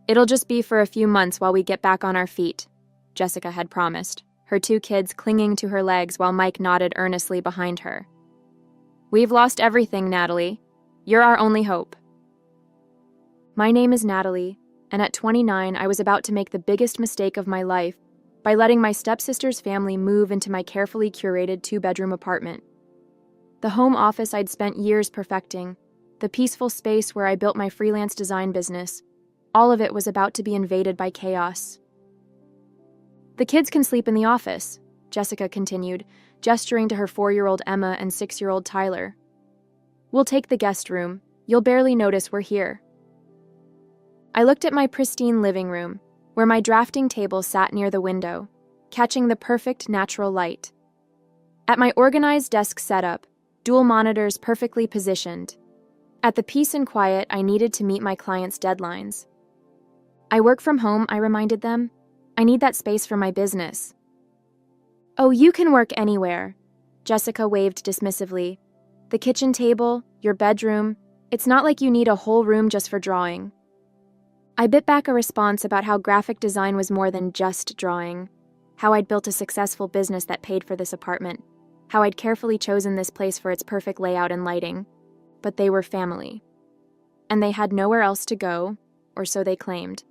It'll just be for a few months while we get back on our feet, Jessica had promised, her 2 kids clinging to her legs while Mike nodded earnestly behind her. We've lost everything, Natalie. You're our only hope. My name is Natalie, and at 29, I was about to make the biggest mistake of my life by letting my stepsister's family move into my carefully curated 2-bedroom apartment. The home office I'd spent years perfecting, the peaceful space where I built my freelance design business, all of it was about to be invaded by chaos. The kids can sleep in the office, Jessica continued, gesturing to her 4-year-old Emma and 6-year-old Tyler. We'll take the guest room. You'll barely notice we're here. I looked at my pristine living room, where my drafting table sat near the window, catching the perfect natural light. At my organized desk setup, dual monitors perfectly positioned. At the peace and quiet I needed to meet my clients' deadlines. I work from home, I reminded them. I need that space for my business. Oh, you can work anywhere, Jessica waved dismissively. The kitchen table, your bedroom, it's not like you need a whole room just for drawing. I bit back a response about how graphic design was more than just drawing, how I'd built a successful business that paid for this apartment, how I'd carefully chosen this place for its perfect layout and lighting. But they were family. And they had nowhere else to go, or so they claimed.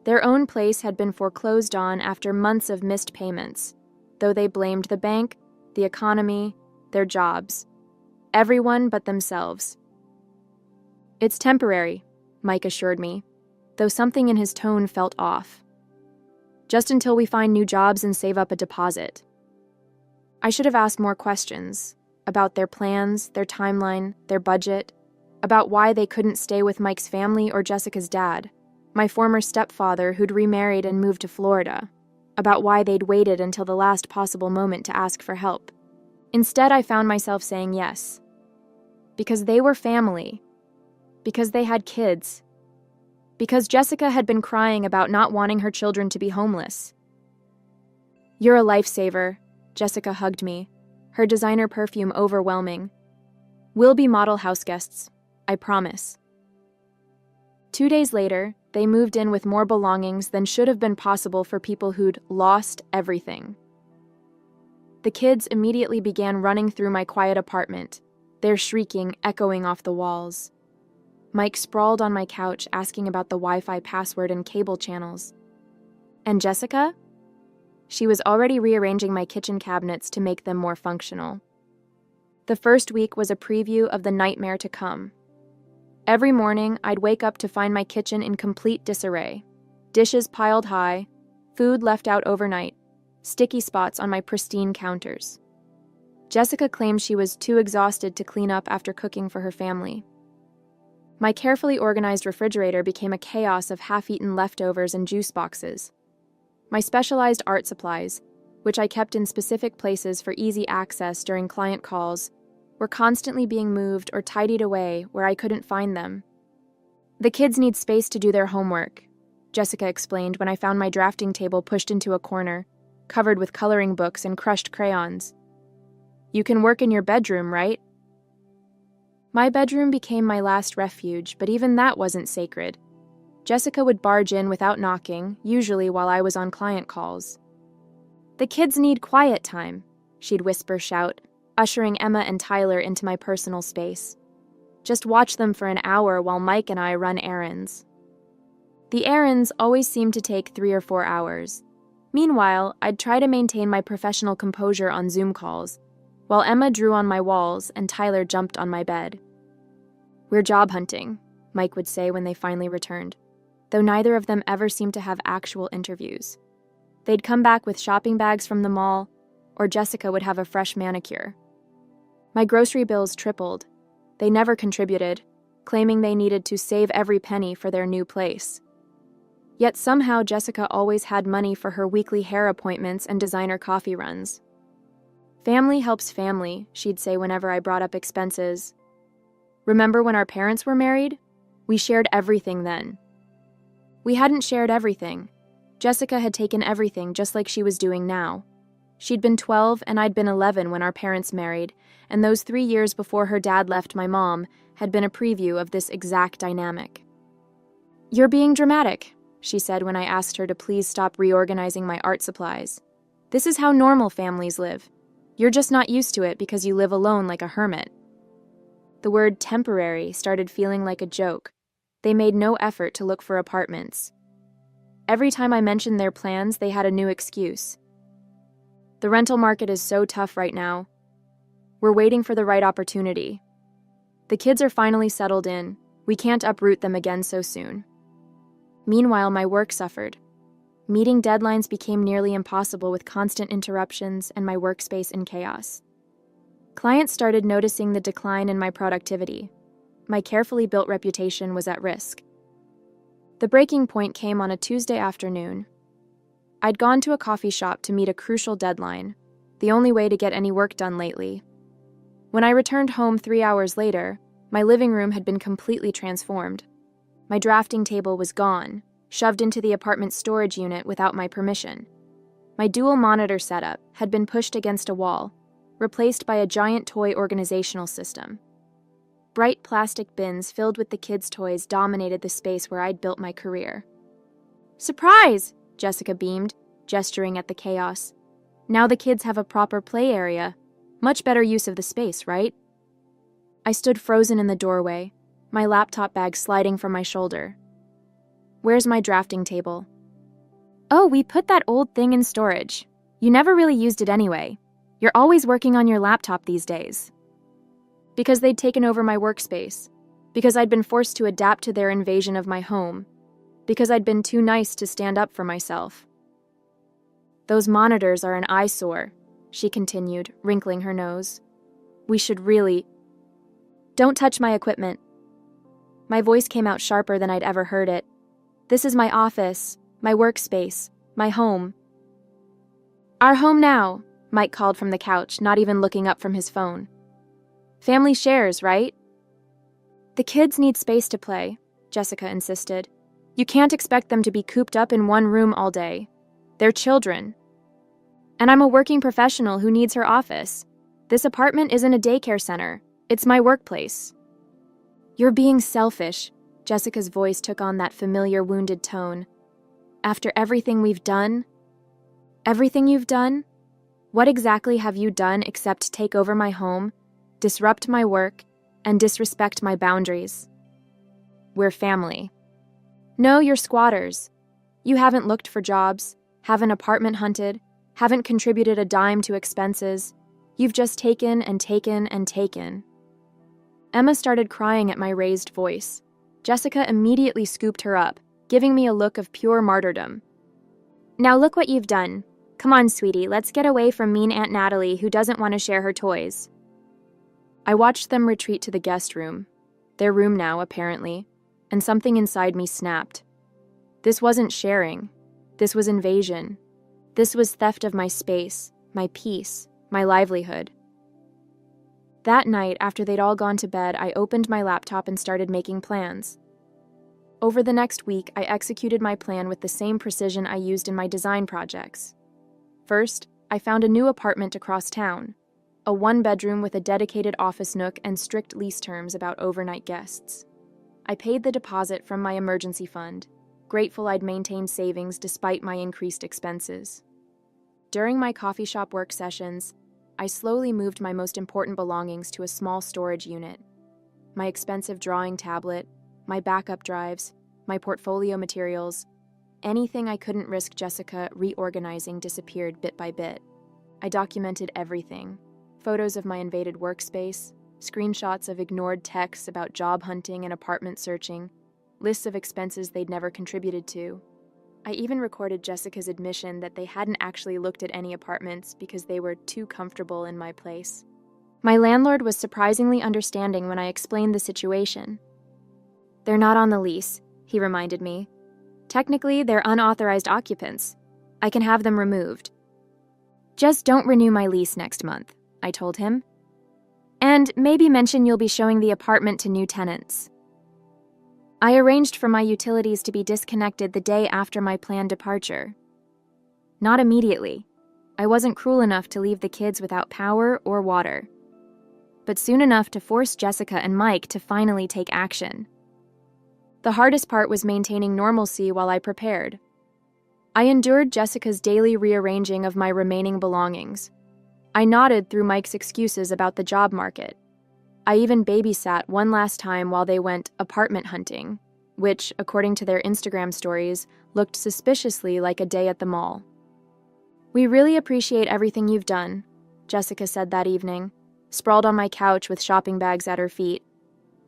Their own place had been foreclosed on after months of missed payments, though they blamed the bank, the economy, their jobs. Everyone but themselves. It's temporary, Mike assured me, though something in his tone felt off. Just until we find new jobs and save up a deposit. I should have asked more questions about their plans, their timeline, their budget, about why they couldn't stay with Mike's family or Jessica's dad, my former stepfather who'd remarried and moved to Florida, about why they'd waited until the last possible moment to ask for help. Instead, I found myself saying yes. Because they were family. Because they had kids. Because Jessica had been crying about not wanting her children to be homeless. You're a lifesaver, Jessica hugged me, her designer perfume overwhelming. We'll be model house guests, I promise. 2 days later, they moved in with more belongings than should have been possible for people who'd lost everything. The kids immediately began running through my quiet apartment, their shrieking echoing off the walls. Mike sprawled on my couch asking about the Wi-Fi password and cable channels. And Jessica? She was already rearranging my kitchen cabinets to make them more functional. The first week was a preview of the nightmare to come. Every morning, I'd wake up to find my kitchen in complete disarray. Dishes piled high, food left out overnight, sticky spots on my pristine counters. Jessica claimed she was too exhausted to clean up after cooking for her family. My carefully organized refrigerator became a chaos of half-eaten leftovers and juice boxes. My specialized art supplies, which I kept in specific places for easy access during client calls, were constantly being moved or tidied away where I couldn't find them. The kids need space to do their homework, Jessica explained when I found my drafting table pushed into a corner, covered with coloring books and crushed crayons. You can work in your bedroom, right? My bedroom became my last refuge, but even that wasn't sacred. Jessica would barge in without knocking, usually while I was on client calls. The kids need quiet time, she'd whisper-shout, ushering Emma and Tyler into my personal space. Just watch them for an hour while Mike and I run errands. The errands always seemed to take 3 or 4 hours. Meanwhile, I'd try to maintain my professional composure on Zoom calls, while Emma drew on my walls and Tyler jumped on my bed. We're job hunting, Mike would say when they finally returned, though neither of them ever seemed to have actual interviews. They'd come back with shopping bags from the mall, or Jessica would have a fresh manicure. My grocery bills tripled. They never contributed, claiming they needed to save every penny for their new place. Yet somehow Jessica always had money for her weekly hair appointments and designer coffee runs. Family helps family, she'd say whenever I brought up expenses. Remember when our parents were married? We shared everything then. We hadn't shared everything. Jessica had taken everything just like she was doing now. She'd been 12 and I'd been 11 when our parents married, and those 3 years before her dad left my mom had been a preview of this exact dynamic. "You're being dramatic," she said when I asked her to please stop reorganizing my art supplies. "This is how normal families live. You're just not used to it because you live alone like a hermit." The word temporary started feeling like a joke. They made no effort to look for apartments. Every time I mentioned their plans, they had a new excuse. "The rental market is so tough right now. We're waiting for the right opportunity. The kids are finally settled in. We can't uproot them again so soon." Meanwhile, my work suffered. Meeting deadlines became nearly impossible with constant interruptions and my workspace in chaos. Clients started noticing the decline in my productivity. My carefully built reputation was at risk. The breaking point came on a Tuesday afternoon. I'd gone to a coffee shop to meet a crucial deadline, the only way to get any work done lately. When I returned home 3 hours later, my living room had been completely transformed. My drafting table was gone, shoved into the apartment's storage unit without my permission. My dual monitor setup had been pushed against a wall, replaced by a giant toy organizational system. Bright plastic bins filled with the kids' toys dominated the space where I'd built my career. "Surprise!" Jessica beamed, gesturing at the chaos. "Now the kids have a proper play area. Much better use of the space, right?" I stood frozen in the doorway, my laptop bag sliding from my shoulder. "Where's my drafting table?" "Oh, we put that old thing in storage. You never really used it anyway. You're always working on your laptop these days." Because they'd taken over my workspace. Because I'd been forced to adapt to their invasion of my home. Because I'd been too nice to stand up for myself. "Those monitors are an eyesore," she continued, wrinkling her nose. "We should really—" "Don't touch my equipment." My voice came out sharper than I'd ever heard it. "This is my office, my workspace, my home." "Our home now," Mike called from the couch, not even looking up from his phone. "Family shares, right?" "The kids need space to play," Jessica insisted. "You can't expect them to be cooped up in one room all day. They're children. And I'm a working professional who needs her office. This apartment isn't a daycare center. It's my workplace." "You're being selfish," Jessica's voice took on that familiar wounded tone. "After everything we've done?" "Everything you've done? What exactly have you done except take over my home, disrupt my work, and disrespect my boundaries?" "We're family." "No, you're squatters. You haven't looked for jobs, haven't apartment hunted, haven't contributed a dime to expenses. You've just taken and taken and taken." Emma started crying at my raised voice. Jessica immediately scooped her up, giving me a look of pure martyrdom. "Now look what you've done. Come on, sweetie, let's get away from mean Aunt Natalie who doesn't want to share her toys." I watched them retreat to the guest room. Their room now, apparently, and something inside me snapped. This wasn't sharing. This was invasion. This was theft of my space, my peace, my livelihood. That night, after they'd all gone to bed, I opened my laptop and started making plans. Over the next week, I executed my plan with the same precision I used in my design projects. First, I found a new apartment across town, a one-bedroom with a dedicated office nook and strict lease terms about overnight guests. I paid the deposit from my emergency fund, grateful I'd maintained savings despite my increased expenses. During my coffee shop work sessions, I slowly moved my most important belongings to a small storage unit. My expensive drawing tablet, my backup drives, my portfolio materials, anything I couldn't risk Jessica reorganizing disappeared bit by bit. I documented everything. Photos of my invaded workspace, screenshots of ignored texts about job hunting and apartment searching, lists of expenses they'd never contributed to. I even recorded Jessica's admission that they hadn't actually looked at any apartments because they were too comfortable in my place. My landlord was surprisingly understanding when I explained the situation. "They're not on the lease," he reminded me. "Technically, they're unauthorized occupants. I can have them removed." "Just don't renew my lease next month," I told him. "And maybe mention you'll be showing the apartment to new tenants." I arranged for my utilities to be disconnected the day after my planned departure. Not immediately. I wasn't cruel enough to leave the kids without power or water. But soon enough to force Jessica and Mike to finally take action. The hardest part was maintaining normalcy while I prepared. I endured Jessica's daily rearranging of my remaining belongings. I nodded through Mike's excuses about the job market. I even babysat one last time while they went apartment hunting, which, according to their Instagram stories, looked suspiciously like a day at the mall. "We really appreciate everything you've done," Jessica said that evening, sprawled on my couch with shopping bags at her feet.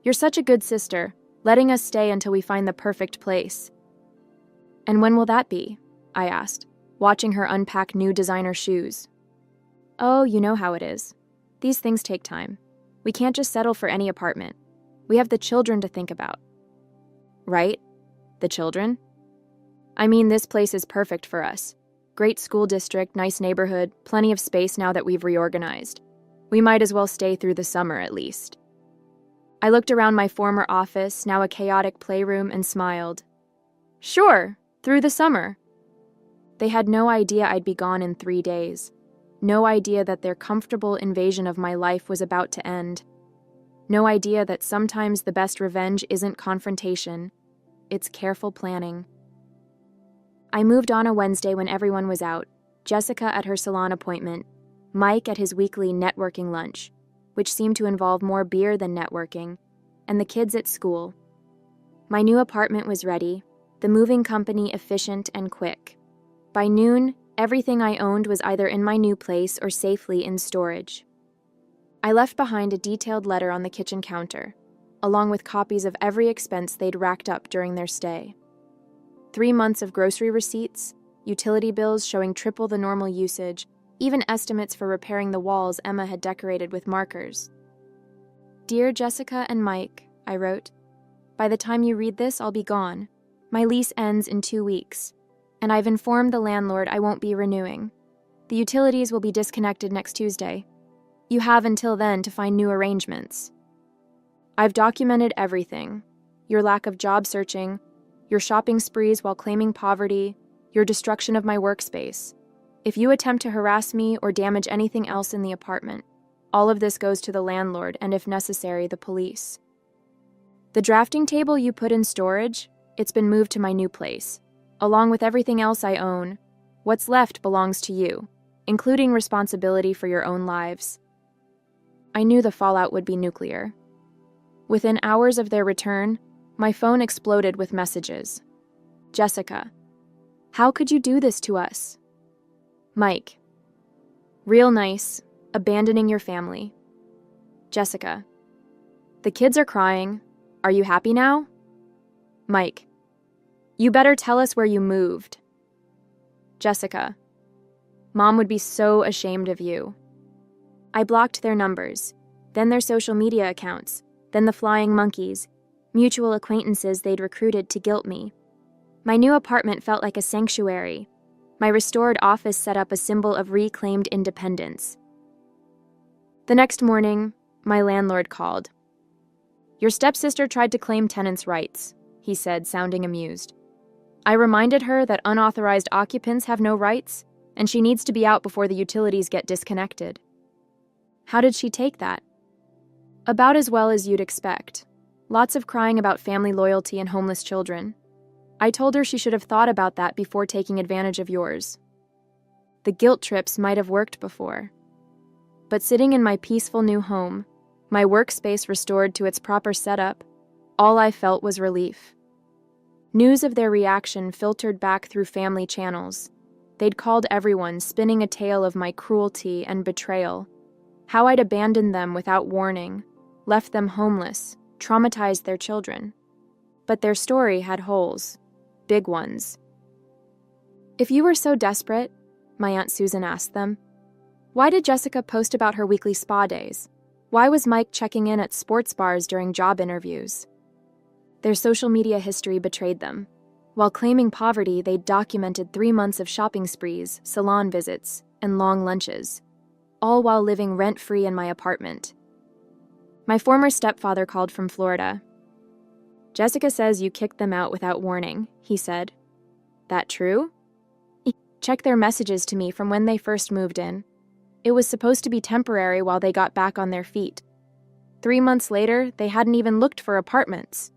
"You're such a good sister, letting us stay until we find the perfect place." "And when will that be?" I asked, watching her unpack new designer shoes. "Oh, you know how it is. These things take time. We can't just settle for any apartment. We have the children to think about." "Right? The children?" "I mean, this place is perfect for us. Great school district, nice neighborhood, plenty of space now that we've reorganized. We might as well stay through the summer at least." I looked around my former office, now a chaotic playroom, and smiled. "Sure, through the summer." They had no idea I'd be gone in 3 days. No idea that their comfortable invasion of my life was about to end. No idea that sometimes the best revenge isn't confrontation, it's careful planning. I moved on a Wednesday when everyone was out, Jessica at her salon appointment, Mike at his weekly networking lunch, which seemed to involve more beer than networking, and the kids at school. My new apartment was ready, the moving company efficient and quick. By noon, everything I owned was either in my new place or safely in storage. I left behind a detailed letter on the kitchen counter, along with copies of every expense they'd racked up during their stay. 3 months of grocery receipts, utility bills showing triple the normal usage, even estimates for repairing the walls Emma had decorated with markers. "Dear Jessica and Mike," I wrote, "by the time you read this, I'll be gone. My lease ends in 2 weeks, and I've informed the landlord I won't be renewing. The utilities will be disconnected next Tuesday. You have until then to find new arrangements. I've documented everything: your lack of job searching, your shopping sprees while claiming poverty, your destruction of my workspace. If you attempt to harass me or damage anything else in the apartment, all of this goes to the landlord and, if necessary, the police. The drafting table you put in storage, it's been moved to my new place. Along with everything else I own, what's left belongs to you, including responsibility for your own lives." I knew the fallout would be nuclear. Within hours of their return, my phone exploded with messages. "Jessica, how could you do this to us?" "Mike, real nice, abandoning your family." "Jessica, the kids are crying. Are you happy now?" "Mike, you better tell us where you moved." "Jessica, Mom would be so ashamed of you." I blocked their numbers, then their social media accounts, then the flying monkeys, mutual acquaintances they'd recruited to guilt me. My new apartment felt like a sanctuary. My restored office set up a symbol of reclaimed independence. The next morning, my landlord called. "Your stepsister tried to claim tenants' rights," he said, sounding amused. I reminded her that unauthorized occupants have no rights, and she needs to be out before the utilities get disconnected. How did she take that? About as well as you'd expect. Lots of crying about family loyalty and homeless children. I told her she should have thought about that before taking advantage of yours. The guilt trips might have worked before. But sitting in my peaceful new home, my workspace restored to its proper setup, all I felt was relief. News of their reaction filtered back through family channels. They'd called everyone, spinning a tale of my cruelty and betrayal, how I'd abandoned them without warning, left them homeless, traumatized their children. But their story had holes. Big ones. "If you were so desperate," my Aunt Susan asked them, "why did Jessica post about her weekly spa days? Why was Mike checking in at sports bars during job interviews?" Their social media history betrayed them. While claiming poverty, they documented 3 months of shopping sprees, salon visits, and long lunches, all while living rent-free in my apartment. My former stepfather called from Florida. "Jessica says you kicked them out without warning," he said. "That true?" "Check their messages to me from when they first moved in. It was supposed to be temporary while they got back on their feet. 3 months later, they hadn't even looked for apartments."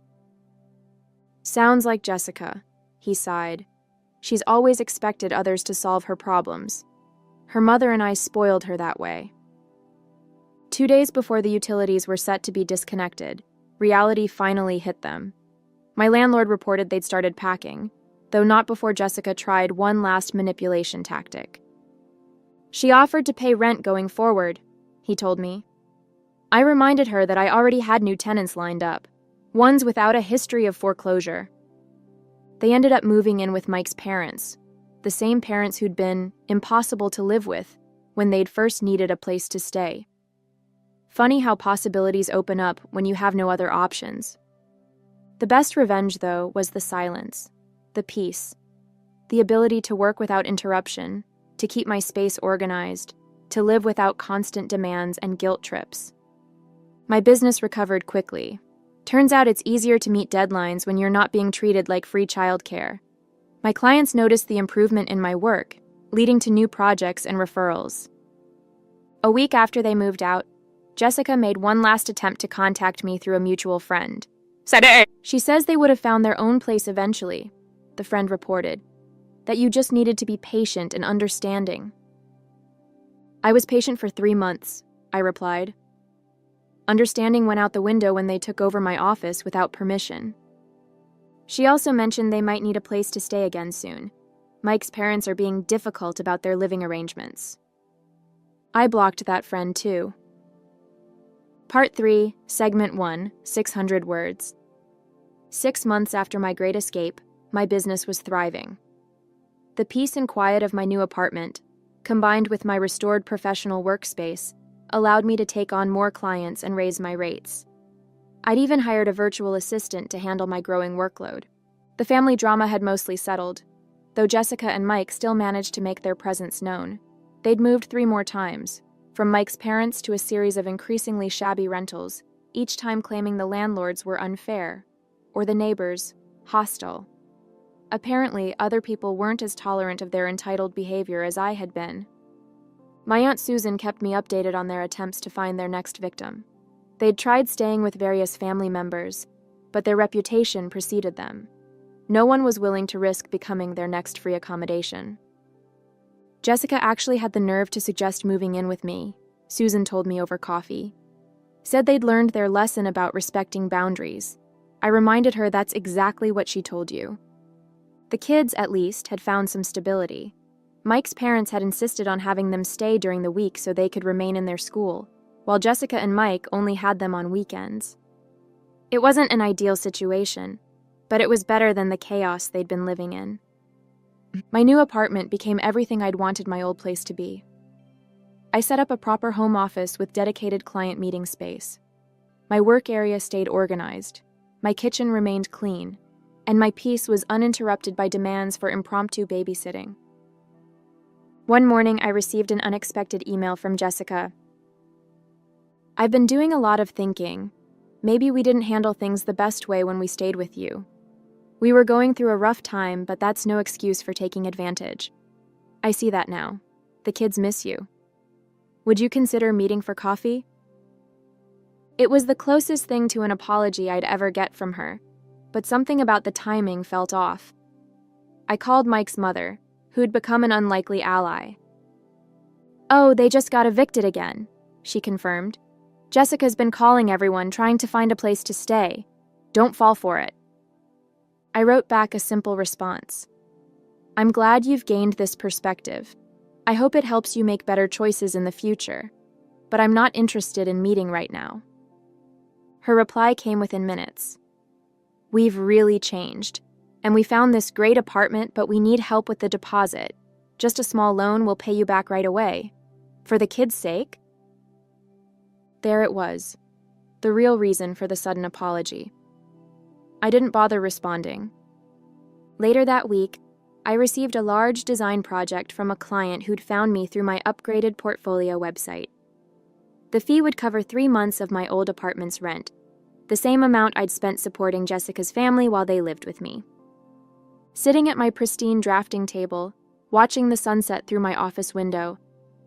Sounds like Jessica, he sighed. She's always expected others to solve her problems. Her mother and I spoiled her that way. 2 days before the utilities were set to be disconnected, reality finally hit them. My landlord reported they'd started packing, though not before Jessica tried one last manipulation tactic. She offered to pay rent going forward, he told me. I reminded her that I already had new tenants lined up, ones without a history of foreclosure. They ended up moving in with Mike's parents, the same parents who'd been impossible to live with when they'd first needed a place to stay. Funny how possibilities open up when you have no other options. The best revenge, though, was the silence, the peace, the ability to work without interruption, to keep my space organized, to live without constant demands and guilt trips. My business recovered quickly. Turns out it's easier to meet deadlines when you're not being treated like free childcare. My clients noticed the improvement in my work, leading to new projects and referrals. A week after they moved out, Jessica made one last attempt to contact me through a mutual friend. She says they would have found their own place eventually, the friend reported, that you just needed to be patient and understanding. I was patient for 3 months, I replied. Understanding went out the window when they took over my office without permission. She also mentioned they might need a place to stay again soon. Mike's parents are being difficult about their living arrangements. I blocked that friend too. Part 3, Segment 1, 600 words. 6 months after my great escape, my business was thriving. The peace and quiet of my new apartment, combined with my restored professional workspace, allowed me to take on more clients and raise my rates. I'd even hired a virtual assistant to handle my growing workload. The family drama had mostly settled, though Jessica and Mike still managed to make their presence known. They'd moved 3 more times, from Mike's parents to a series of increasingly shabby rentals, each time claiming the landlords were unfair, or the neighbors, hostile. Apparently, other people weren't as tolerant of their entitled behavior as I had been. My Aunt Susan kept me updated on their attempts to find their next victim. They'd tried staying with various family members, but their reputation preceded them. No one was willing to risk becoming their next free accommodation. Jessica actually had the nerve to suggest moving in with me, Susan told me over coffee. Said they'd learned their lesson about respecting boundaries. I reminded her that's exactly what she told you. The kids, at least, had found some stability. Mike's parents had insisted on having them stay during the week so they could remain in their school, while Jessica and Mike only had them on weekends. It wasn't an ideal situation, but it was better than the chaos they'd been living in. My new apartment became everything I'd wanted my old place to be. I set up a proper home office with dedicated client meeting space. My work area stayed organized. My kitchen remained clean, and my peace was uninterrupted by demands for impromptu babysitting. One morning, I received an unexpected email from Jessica. I've been doing a lot of thinking. Maybe we didn't handle things the best way when we stayed with you. We were going through a rough time, but that's no excuse for taking advantage. I see that now. The kids miss you. Would you consider meeting for coffee? It was the closest thing to an apology I'd ever get from her, but something about the timing felt off. I called Mike's mother, who'd become an unlikely ally. Oh, they just got evicted again, she confirmed. Jessica's been calling everyone, trying to find a place to stay. Don't fall for it. I wrote back a simple response. I'm glad you've gained this perspective. I hope it helps you make better choices in the future, but I'm not interested in meeting right now. Her reply came within minutes. We've really changed, and we found this great apartment, but we need help with the deposit. Just a small loan will pay you back right away. For the kids' sake? There it was, the real reason for the sudden apology. I didn't bother responding. Later that week, I received a large design project from a client who'd found me through my upgraded portfolio website. The fee would cover 3 months of my old apartment's rent, the same amount I'd spent supporting Jessica's family while they lived with me. Sitting at my pristine drafting table, watching the sunset through my office window,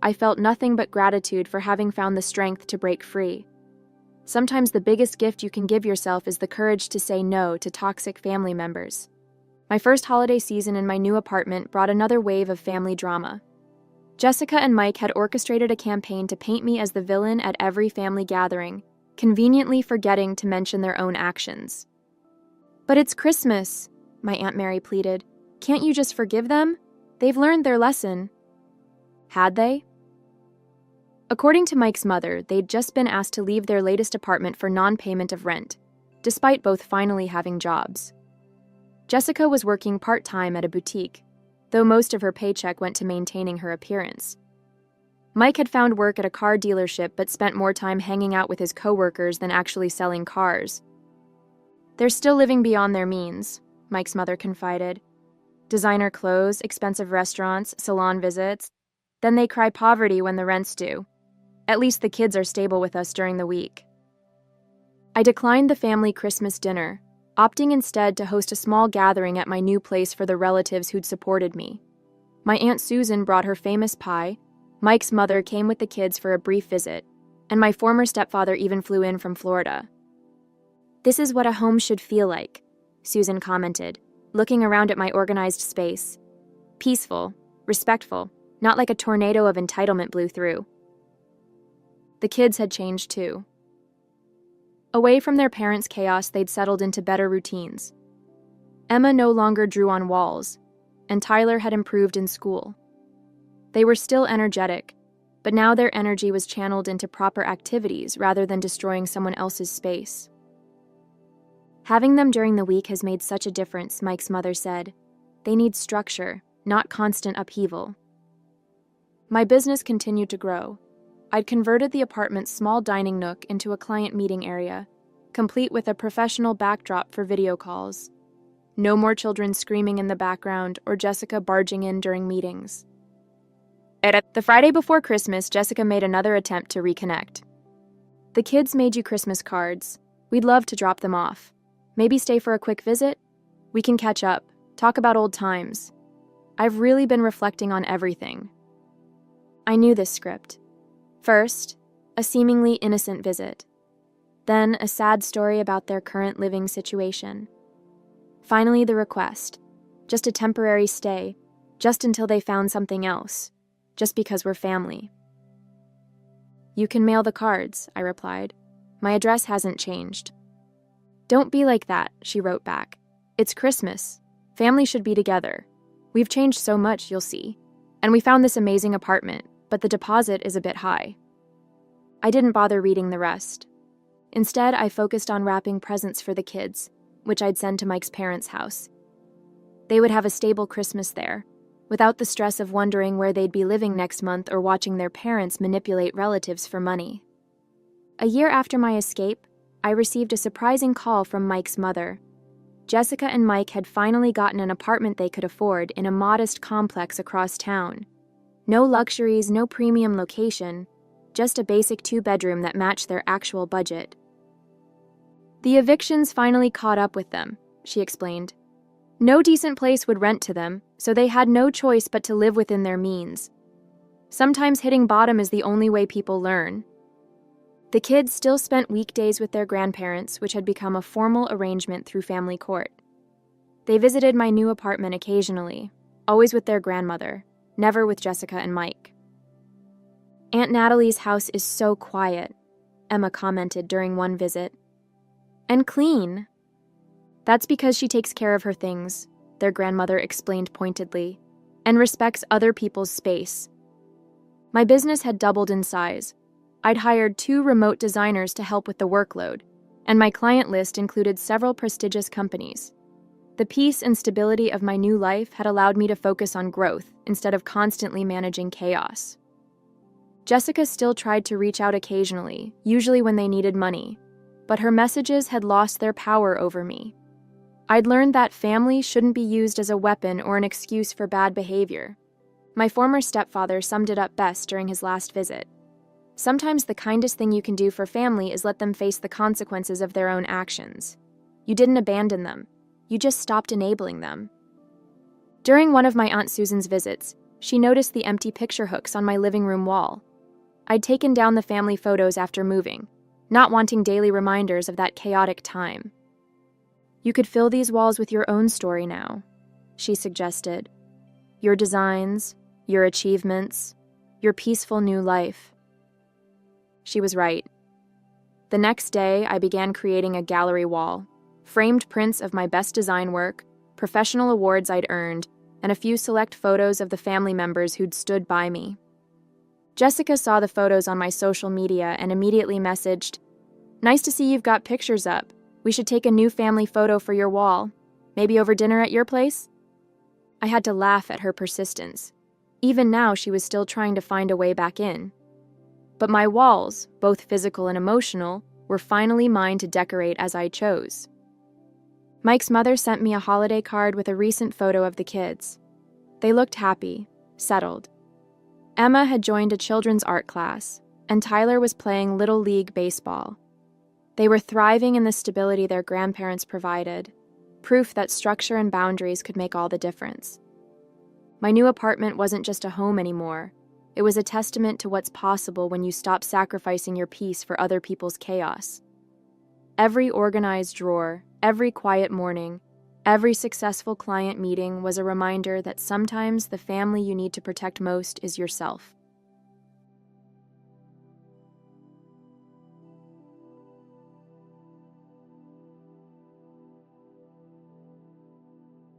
I felt nothing but gratitude for having found the strength to break free. Sometimes the biggest gift you can give yourself is the courage to say no to toxic family members. My first holiday season in my new apartment brought another wave of family drama. Jessica and Mike had orchestrated a campaign to paint me as the villain at every family gathering, conveniently forgetting to mention their own actions. "But it's Christmas," my Aunt Mary pleaded. "Can't you just forgive them? They've learned their lesson." Had they? According to Mike's mother, they'd just been asked to leave their latest apartment for non-payment of rent, despite both finally having jobs. Jessica was working part-time at a boutique, though most of her paycheck went to maintaining her appearance. Mike had found work at a car dealership but spent more time hanging out with his coworkers than actually selling cars. "They're still living beyond their means," Mike's mother confided. "Designer clothes, expensive restaurants, salon visits. Then they cry poverty when the rent's due. At least the kids are stable with us during the week." I declined the family Christmas dinner, opting instead to host a small gathering at my new place for the relatives who'd supported me. My Aunt Susan brought her famous pie, Mike's mother came with the kids for a brief visit, and my former stepfather even flew in from Florida. "This is what a home should feel like," Susan commented, looking around at my organized space. "Peaceful, respectful, not like a tornado of entitlement blew through." The kids had changed too. Away from their parents' chaos, they'd settled into better routines. Emma no longer drew on walls, and Tyler had improved in school. They were still energetic, but now their energy was channeled into proper activities rather than destroying someone else's space. "Having them during the week has made such a difference," Mike's mother said. "They need structure, not constant upheaval." My business continued to grow. I'd converted the apartment's small dining nook into a client meeting area, complete with a professional backdrop for video calls. No more children screaming in the background or Jessica barging in during meetings. The Friday before Christmas, Jessica made another attempt to reconnect. "The kids made you Christmas cards. We'd love to drop them off. Maybe stay for a quick visit? We can catch up, talk about old times. I've really been reflecting on everything." I knew this script. First, a seemingly innocent visit. Then a sad story about their current living situation. Finally, the request. Just a temporary stay, just until they found something else, just because we're family. "You can mail the cards," I replied. "My address hasn't changed." "Don't be like that," she wrote back. "It's Christmas. Family should be together. We've changed so much, you'll see. And we found this amazing apartment, but the deposit is a bit high." I didn't bother reading the rest. Instead, I focused on wrapping presents for the kids, which I'd send to Mike's parents' house. They would have a stable Christmas there, without the stress of wondering where they'd be living next month or watching their parents manipulate relatives for money. A year after my escape, I received a surprising call from Mike's mother. Jessica and Mike had finally gotten an apartment they could afford in a modest complex across town. No luxuries, no premium location, just a basic 2-bedroom that matched their actual budget. "The evictions finally caught up with them," she explained. "No decent place would rent to them, so they had no choice but to live within their means. Sometimes hitting bottom is the only way people learn." The kids still spent weekdays with their grandparents, which had become a formal arrangement through family court. They visited my new apartment occasionally, always with their grandmother, never with Jessica and Mike. "Aunt Natalie's house is so quiet," Emma commented during one visit. "And clean." "That's because she takes care of her things," their grandmother explained pointedly, "and respects other people's space." My business had doubled in size. I'd hired 2 remote designers to help with the workload, and my client list included several prestigious companies. The peace and stability of my new life had allowed me to focus on growth instead of constantly managing chaos. Jessica still tried to reach out occasionally, usually when they needed money, but her messages had lost their power over me. I'd learned that family shouldn't be used as a weapon or an excuse for bad behavior. My former stepfather summed it up best during his last visit. "Sometimes the kindest thing you can do for family is let them face the consequences of their own actions. You didn't abandon them. You just stopped enabling them." During one of my Aunt Susan's visits, she noticed the empty picture hooks on my living room wall. I'd taken down the family photos after moving, not wanting daily reminders of that chaotic time. "You could fill these walls with your own story now," she suggested. "Your designs, your achievements, your peaceful new life." She was right. The next day, I began creating a gallery wall, framed prints of my best design work, professional awards I'd earned, and a few select photos of the family members who'd stood by me. Jessica saw the photos on my social media and immediately messaged, "Nice to see you've got pictures up. We should take a new family photo for your wall. Maybe over dinner at your place?" I had to laugh at her persistence. Even now, she was still trying to find a way back in. But my walls, both physical and emotional, were finally mine to decorate as I chose. Mike's mother sent me a holiday card with a recent photo of the kids. They looked happy, settled. Emma had joined a children's art class, and Tyler was playing Little League baseball. They were thriving in the stability their grandparents provided, proof that structure and boundaries could make all the difference. My new apartment wasn't just a home anymore. It was a testament to what's possible when you stop sacrificing your peace for other people's chaos. Every organized drawer, every quiet morning, every successful client meeting was a reminder that sometimes the family you need to protect most is yourself.